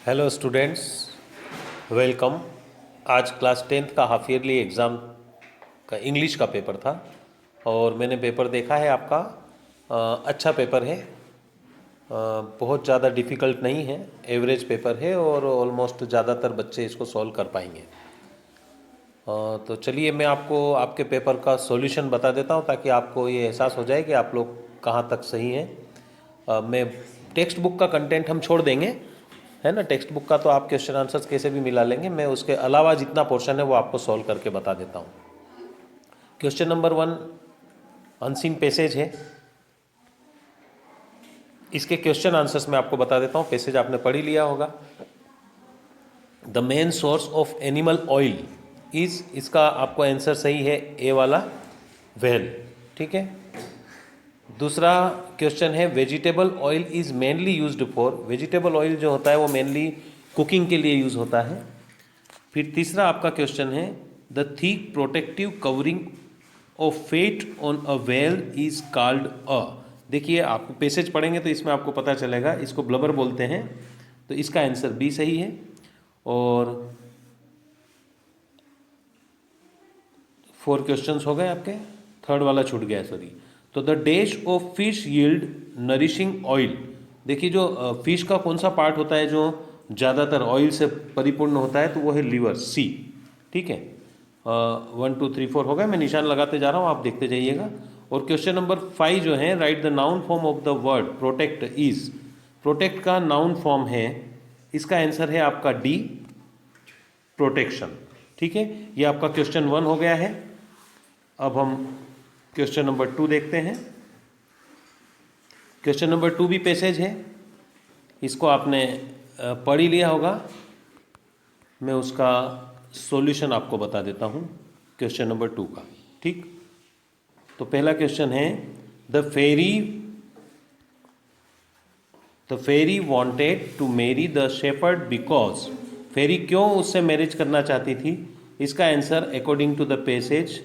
Hello students, welcome. आज class 10th का half yearly exam का इंग्लिश का पेपर था और मैंने पेपर देखा है आपका। अच्छा पेपर है। बहुत ज़्यादा डिफ़िकल्ट नहीं है, एवरेज पेपर है और ऑलमोस्ट ज़्यादातर बच्चे इसको सॉल्व कर पाएंगे। तो चलिए मैं आपको आपके पेपर का सॉल्यूशन बता देता हूँ ताकि आपको ये एहसास हो जाए कि आप लोग कहाँ तक सही हैं। मैं टेक्स्ट बुक का कंटेंट हम छोड़ देंगे, है ना। टेक्स्ट बुक का तो आप क्वेश्चन आंसर्स कैसे भी मिला लेंगे। मैं उसके अलावा जितना पोर्शन है वो आपको सॉल्व करके बता देता हूँ। क्वेश्चन नंबर 1 अनसीन पैसेज है। इसके क्वेश्चन आंसर्स मैं आपको बता देता हूँ। पैसेज आपने पढ़ ही लिया होगा। The main source of animal oil is, इसका आपको आंसर सही है ए वाला, व्हेल। ठीक है। दूसरा क्वेश्चन है vegetable oil is mainly used for, vegetable oil जो होता है वो मेनली कुकिंग के लिए यूज़ होता है। फिर तीसरा आपका क्वेश्चन है the thick protective covering of fat on a whale is called a. देखिए आप पैसेज पढ़ेंगे तो इसमें आपको पता चलेगा, इसको ब्लबर बोलते हैं। तो इसका आंसर बी सही है। और 4 क्वेश्चंस हो गए आपके, थर्ड वाला छूट गया, सॉरी। तो the dash of fish yield nourishing oil. देखिए जो फिश का कौन सा पार्ट होता है जो ज़्यादातर ऑयल से परिपूर्ण होता है, तो वो है लीवर, सी। ठीक है। 1 2 3 4 हो गए, मैं निशान लगाते जा रहा हूँ, आप देखते जाइएगा। और क्वेश्चन नंबर 5 जो है right the noun form of the word protect is, protect का नाउन फॉर्म है, इसका आंसर है आपका डी, प्रोटेक्शन। ठीक है, ये आपका क्वेश्चन 1 हो गया है। अब हम क्वेश्चन नंबर 2 देखते हैं। क्वेश्चन नंबर 2 भी पैसेज है, इसको आपने पढ़ ही लिया होगा। मैं उसका सॉल्यूशन आपको बता देता हूँ क्वेश्चन नंबर 2 का। ठीक, तो पहला क्वेश्चन है the fairy wanted to marry the shepherd because, fairy क्यों उससे मैरिज करना चाहती थी, इसका answer according to the passage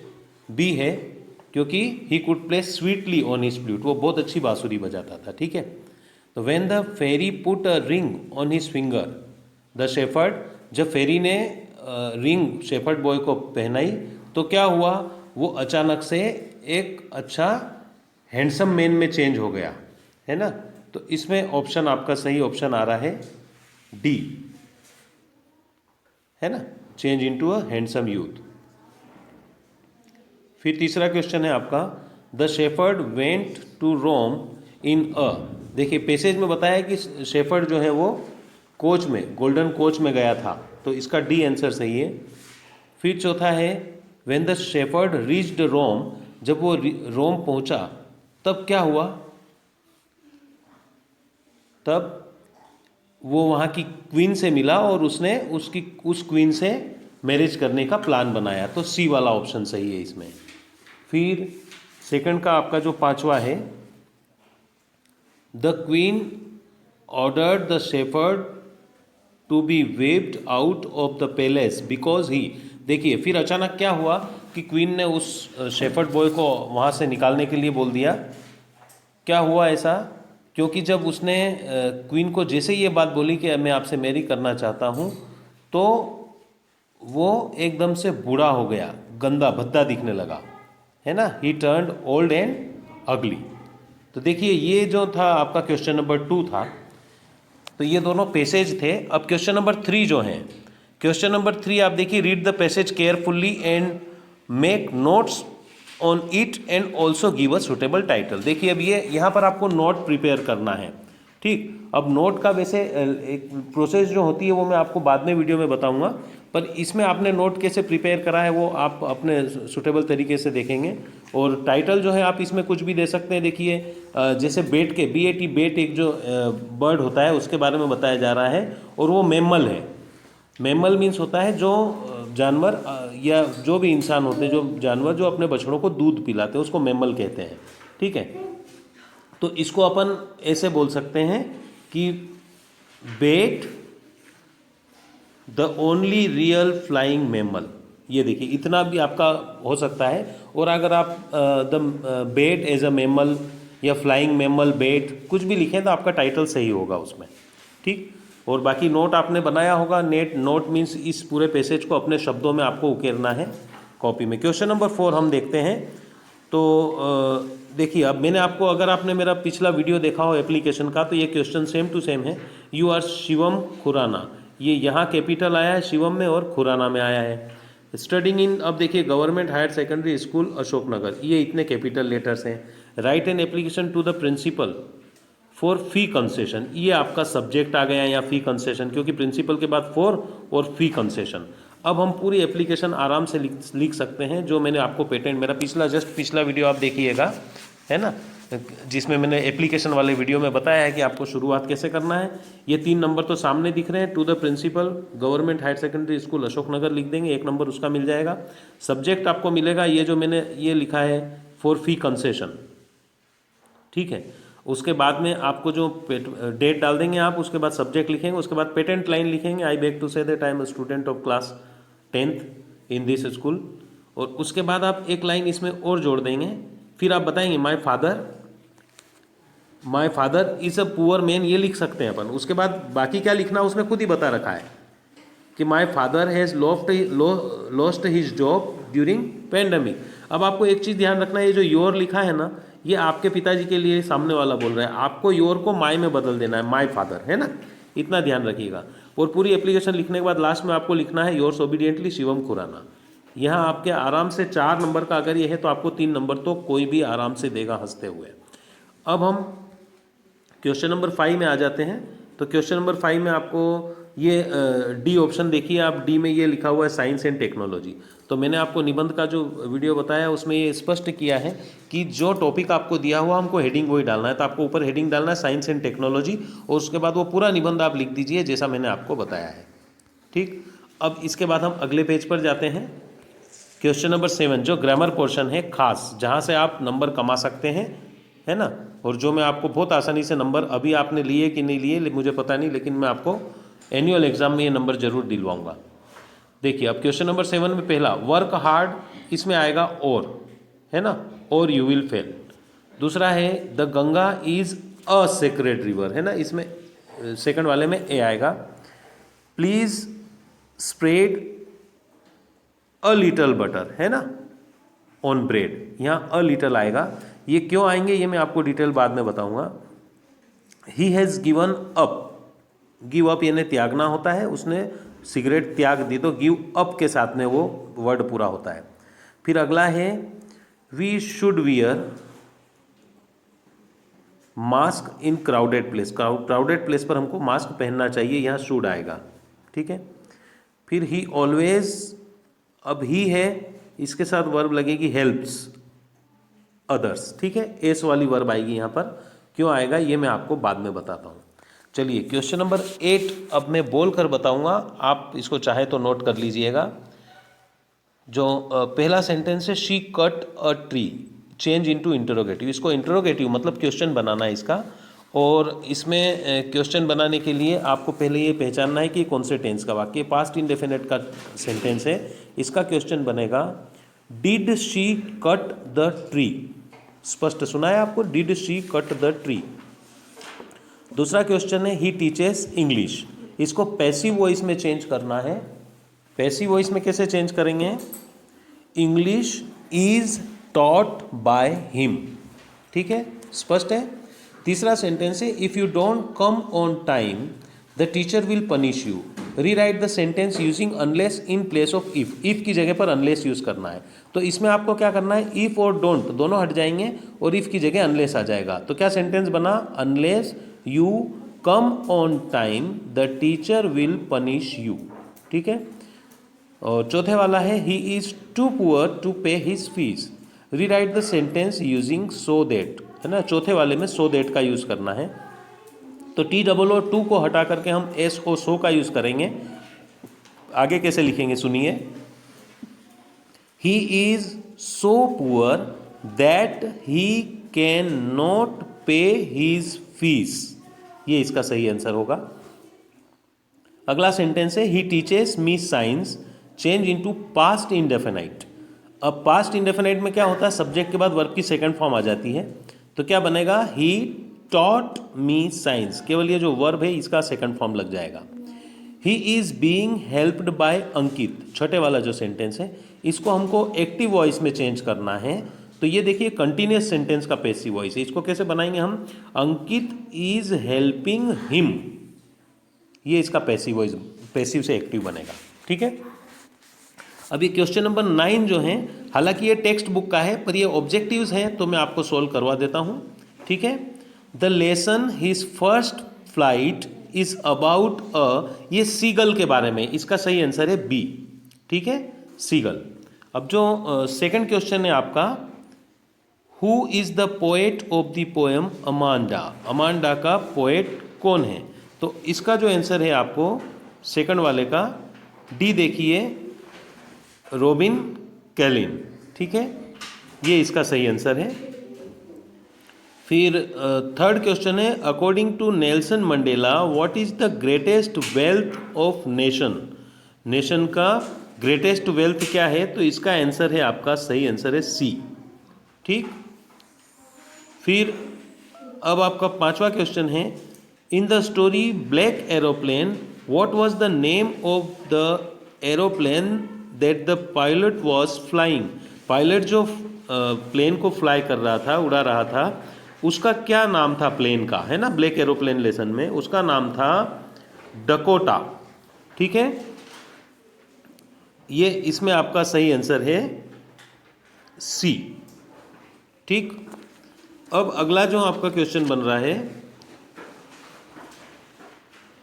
B है, क्योंकि he could play sweetly on his flute, वो बहुत अच्छी बांसुरी बजाता था। ठीक है। तो when the fairy put a ring on his finger the shepherd, जब फेरी ने रिंग शेफर्ड बॉय को पहनाई तो क्या हुआ, वो अचानक से एक अच्छा हैंडसम मैन में चेंज हो गया, है ना। तो इसमें ऑप्शन आपका सही ऑप्शन आ रहा है डी, है ना, change into a handsome youth. फिर तीसरा क्वेश्चन है आपका द शेफर्ड वेंट टू रोम इन अ, देखिए पैसेज में बताया कि शेफर्ड जो है वो कोच में, गोल्डन कोच में गया था, तो इसका डी आंसर सही है। फिर चौथा है व्हेन द शेफर्ड रीच्ड रोम, जब वो रोम पहुंचा तब क्या हुआ, तब वो वहाँ की क्वीन से मिला और उसने उस क्वीन से मैरिज करने का प्लान बनाया, तो सी वाला ऑप्शन सही है इसमें। फिर सेकंड का आपका जो पांचवा है the queen ordered the shepherd to be waved out of the palace because he, देखिए फिर अचानक क्या हुआ कि क्वीन ने उस शेफर्ड बॉय को वहाँ से निकालने के लिए बोल दिया। क्या हुआ ऐसा, क्योंकि जब उसने क्वीन को जैसे ही ये बात बोली कि मैं आपसे मैरी करना चाहता हूँ, तो वो एकदम से बूढ़ा हो गया, गंदा भद्दा दिखने लगा, है ना। ही टर्न्ड ओल्ड एंड अगली। तो देखिए ये जो था आपका क्वेश्चन नंबर 2 था, तो ये दोनों पैसेज थे। अब क्वेश्चन नंबर 3 जो है, क्वेश्चन नंबर 3 आप देखिए read the passage carefully and make notes on it and also give a suitable title. देखिए अब ये यहाँ पर आपको नोट प्रिपेयर करना है। ठीक, अब नोट का वैसे एक प्रोसेस जो होती है वो मैं आपको बाद में वीडियो में बताऊंगा, पर इसमें आपने नोट कैसे प्रिपेयर करा है वो आप अपने सुटेबल तरीके से देखेंगे। और टाइटल जो है आप इसमें कुछ भी दे सकते हैं। देखिए जैसे बेट के BAT, बेट एक जो बर्ड होता है उसके बारे में बताया जा रहा है, और वो मैमल है। मैमल मीन्स होता है जो जानवर या जो भी इंसान होते हैं, जो जानवर जो अपने बछड़ों को दूध पिलाते हैं, उसको मैमल कहते हैं। ठीक है, तो इसको अपन ऐसे बोल सकते हैं कि bat the only real flying mammal. ये देखिए इतना भी आपका हो सकता है। और अगर आप the bat as a mammal या फ्लाइंग मैमल बेट कुछ भी लिखें तो आपका टाइटल सही होगा उसमें। ठीक, और बाकी नोट आपने बनाया होगा। नोट मीन्स इस पूरे पैसेज को अपने शब्दों में आपको उकेरना है कॉपी में। क्वेश्चन नंबर 4 हम देखते हैं। तो देखिए, अब मैंने आपको, अगर आपने मेरा पिछला वीडियो देखा हो एप्लीकेशन का, तो ये क्वेश्चन सेम टू सेम है। यू आर शिवम खुराना, ये यहाँ कैपिटल आया है शिवम में और खुराना में आया है। स्टडिंग इन, अब देखिए government higher secondary school Ashoknagar, ये इतने कैपिटल लेटर्स हैं। Write an application to the principal for fee concession, ये आपका सब्जेक्ट आ गया या फी कंसेशन, क्योंकि प्रिंसिपल के बाद फॉर और फी कंसेशन। अब हम पूरी एप्लीकेशन आराम से लिख सकते हैं, जो मैंने आपको पेटेंट, मेरा पिछला वीडियो आप देखिएगा, है ना, जिसमें मैंने एप्लीकेशन वाले वीडियो में बताया है कि आपको शुरुआत कैसे करना है। ये 3 नंबर तो सामने दिख रहे हैं। To the principal government higher secondary school Ashoknagar लिख देंगे, 1 नंबर उसका मिल जाएगा। सब्जेक्ट आपको मिलेगा ये जो मैंने ये लिखा है, फॉर फी कंसेशन, ठीक है। उसके बाद में आपको जो डेट डाल देंगे आप, उसके बाद सब्जेक्ट लिखेंगे, उसके बाद पेटेंट लाइन लिखेंगे, I beg to say that I am student of class 10th in this school. और उसके बाद आप एक लाइन इसमें और जोड़ देंगे, फिर आप बताएंगे my father is a poor man, ये लिख सकते हैं अपन। उसके बाद बाकी क्या लिखना उसमें खुद ही बता रखा है कि my father has lost his job during pandemic. अब आपको एक चीज़ ध्यान रखना है, ये जो योर लिखा है ना, ये आपके पिताजी के लिए सामने वाला बोल रहा है, आपको योर को माय में बदल देना है, माय फादर, है ना, इतना ध्यान रखिएगा। और पूरी एप्लीकेशन लिखने के बाद लास्ट में आपको लिखना है योर्स ओबीडियंटली शिवम खुराना। यहाँ आपके आराम से 4 नंबर का अगर ये है तो आपको 3 नंबर तो कोई भी आराम से देगा हंसते हुए। अब हम क्वेश्चन नंबर 5 में आ जाते हैं। तो क्वेश्चन नंबर 5 में आपको ये डी ऑप्शन देखिए आप, डी में ये लिखा हुआ है साइंस एंड टेक्नोलॉजी। तो मैंने आपको निबंध का जो वीडियो बताया उसमें ये स्पष्ट किया है कि जो टॉपिक आपको दिया हुआ हमको हेडिंग वही डालना है। तो आपको ऊपर हेडिंग डालना है साइंस एंड टेक्नोलॉजी, और उसके बाद वो पूरा निबंध आप लिख दीजिए जैसा मैंने आपको बताया है, ठीक। अब इसके बाद हम अगले पेज पर जाते हैं। क्वेश्चन नंबर 7 जो ग्रामर पोर्शन है खास, जहाँ से आप नंबर कमा सकते हैं, है ना, और जो मैं आपको बहुत आसानी से नंबर, अभी आपने लिए कि नहीं लिए मुझे पता नहीं, लेकिन मैं आपको एनुअल एग्जाम में ये नंबर जरूर दिलवाऊंगा। देखिए, अब क्वेश्चन नंबर 7 में पहला वर्क हार्ड, इसमें आएगा और, है ना, और यू विल फेल। दूसरा है the Ganga is a sacred river, है ना, इसमें सेकंड वाले में ए आएगा। Please spread a little butter, है ना, ऑन ब्रेड, यहाँ अ लिटल आएगा। ये क्यों आएंगे ये मैं आपको डिटेल बाद में बताऊंगा। He has given up, give up यानी त्यागना होता है, उसने सिगरेट त्याग दी, तो गिव अप के साथ में वो वर्ड पूरा होता है। फिर अगला है we should wear mask in crowded place, crowded place पर हमको मास्क पहनना चाहिए, यहाँ शुड आएगा, ठीक है। फिर ही ऑलवेज, अब ही है, इसके साथ वर्ब लगेगी हेल्प्स अदर्स, ठीक है, एस वाली वर्ब आएगी यहाँ पर। क्यों आएगा ये मैं आपको बाद में बताता हूँ। चलिए क्वेश्चन नंबर 8 अब मैं बोल कर बताऊँगा, आप इसको चाहे तो नोट कर लीजिएगा। जो पहला सेंटेंस है she cut a tree change into interrogative, इसको इंटरोगेटिव मतलब क्वेश्चन बनाना है इसका। और इसमें क्वेश्चन बनाने के लिए आपको पहले ये पहचानना है कि कौन से टेंस का वाक्य, पास्ट इंडेफिनिट का सेंटेंस है। इसका क्वेश्चन बनेगा did she cut the tree, स्पष्ट सुना है आपको, did she cut the tree. दूसरा क्वेश्चन है ही टीचेस इंग्लिश, इसको पैसिव वॉइस में चेंज करना है। पैसिव वॉइस में कैसे चेंज करेंगे, English is taught by him, ठीक है, स्पष्ट है। तीसरा सेंटेंस है if you don't come on time the teacher will punish you, rewrite the sentence using unless in place of if, if की जगह पर अनलेस यूज करना है। तो इसमें आपको क्या करना है, इफ और डोंट दोनों हट जाएंगे और इफ की जगह अनलेस आ जाएगा। तो क्या सेंटेंस बना, unless you come on time the teacher will punish you, ठीक है। और चौथे वाला है he is too poor to pay his fees, rewrite the sentence using so that, है ना, चौथे वाले में सो दैट का यूज करना है। तो टी डबल ओ टू को हटा करके हम एस ओ सो का यूज करेंगे। आगे कैसे लिखेंगे सुनिए, he is so poor that he can not पे हिज फीस, ये इसका सही आंसर होगा। अगला सेंटेंस है he teaches me science change into past indefinite. अब पास्ट इंडेफिनाइट में क्या होता है, सब्जेक्ट के बाद वर्ब की सेकंड फॉर्म आ जाती है। तो क्या बनेगा, ही टॉट मी साइंस, केवल ये जो वर्ब है इसका सेकंड फॉर्म लग जाएगा। He is being helped by Ankit, छठे वाला जो सेंटेंस है इसको हमको एक्टिव वॉइस में चेंज करना है। तो ये देखिए कंटिन्यूस सेंटेंस का पैसिव वॉइस है, इसको कैसे बनाएंगे हम, अंकित इज हेल्पिंग हिम, ये इसका पैसिव वॉइस, पैसिव से एक्टिव बनेगा। ठीक है, अभी क्वेश्चन नंबर 9 जो है, हालांकि ये टेक्स्ट बुक का है पर ये ऑब्जेक्टिव्स हैं तो मैं आपको सोल्व करवा देता हूँ। ठीक है, the lesson his first flight is about a, ये सीगल के बारे में, इसका सही आंसर है बी। ठीक है, सीगल। अब जो सेकंड क्वेश्चन है आपका, who is the poet of the poem Amanda, Amanda का पोएट कौन है, तो इसका जो आंसर है आपको सेकंड वाले का डी देखिए, रॉबिन कैलिन। ठीक है, ये इसका सही आंसर है। फिर थर्ड क्वेश्चन है, according to Nelson Mandela what is the greatest wealth of nation, nation का ग्रेटेस्ट वेल्थ क्या है, तो इसका आंसर है आपका सही आंसर है सी। ठीक, फिर अब आपका पांचवा क्वेश्चन है, in the story black aeroplane what was the name of the aeroplane that the pilot was flying, pilot जो प्लेन को फ्लाई कर रहा था, उड़ा रहा था, उसका क्या नाम था प्लेन का, है ना, ब्लैक एरोप्लेन लेसन में उसका नाम था डकोटा। ठीक है, ये इसमें आपका सही आंसर है सी। ठीक, अब अगला जो आपका क्वेश्चन बन रहा है,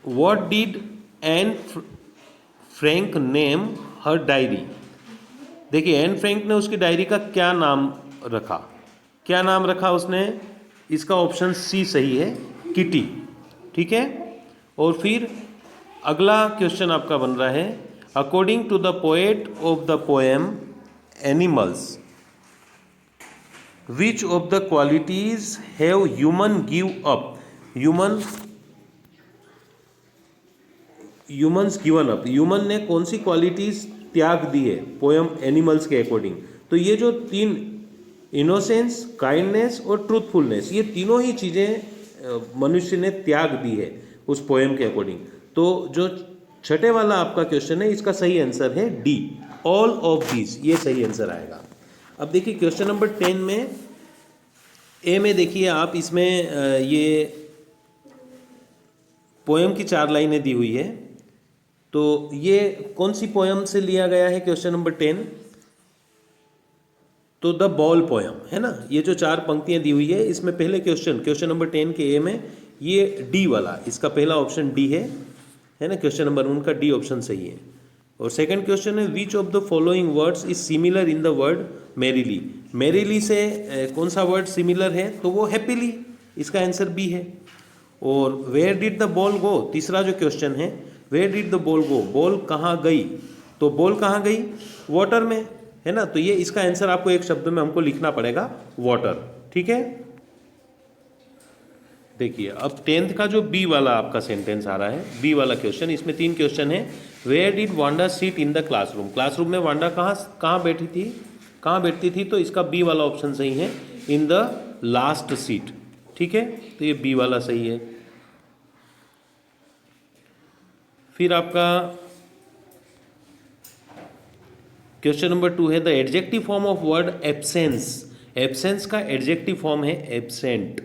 what did Anne Frank name her diary, देखिए एन फ्रैंक ने उसकी डायरी का क्या नाम रखा, क्या नाम रखा उसने, इसका ऑप्शन सी सही है, किटी। ठीक है, और फिर अगला क्वेश्चन आपका बन रहा है, according to the poet of the poem animals which of the qualities have human give up, humans given up, human ने कौन सी क्वालिटीज त्याग दी है पोएम एनिमल्स के अकॉर्डिंग, तो ये जो तीन, इनोसेंस, काइंडनेस और ट्रूथफुलनेस, ये तीनों ही चीज़ें मनुष्य ने त्याग दी है उस पोएम के अकॉर्डिंग। तो जो छठे वाला आपका क्वेश्चन है इसका सही आंसर है डी, ऑल ऑफ दीज, ये सही आंसर आएगा। अब देखिए क्वेश्चन नंबर 10 में ए में देखिए आप, इसमें ये पोएम की 4 लाइनें दी हुई है, तो ये कौन सी पोएम से लिया गया है क्वेश्चन नंबर 10, तो द बॉल पोएम, है ना, ये जो 4 पंक्तियां दी हुई है इसमें पहले क्वेश्चन नंबर 10 के ए में ये डी वाला, इसका पहला ऑप्शन डी है ना, क्वेश्चन नंबर 1 का डी ऑप्शन सही है। और सेकंड क्वेश्चन है, विच of the following words is similar in the word merrily, merrily से कौन सा वर्ड सिमिलर है, तो वो हैप्पीली, इसका आंसर बी है। और where did the ball go, तीसरा जो क्वेश्चन है, where did the ball go, ball कहाँ गई, तो बॉल कहाँ गई, वाटर में, है ना, तो ये इसका आंसर आपको एक शब्द में हमको लिखना पड़ेगा, वाटर। ठीक है, देखिए अब 10th का जो बी वाला आपका सेंटेंस आ रहा है, बी वाला क्वेश्चन, इसमें 3 क्वेश्चन है, where did Wanda sit in the classroom, classroom में वांडा कहाँ बैठती थी, तो इसका बी वाला ऑप्शन सही है, इन द लास्ट सीट। ठीक है, तो ये बी वाला सही है। फिर आपका क्वेश्चन नंबर 2 है, the adjective form of word absence, absence का एडजेक्टिव फॉर्म है एब्सेंट।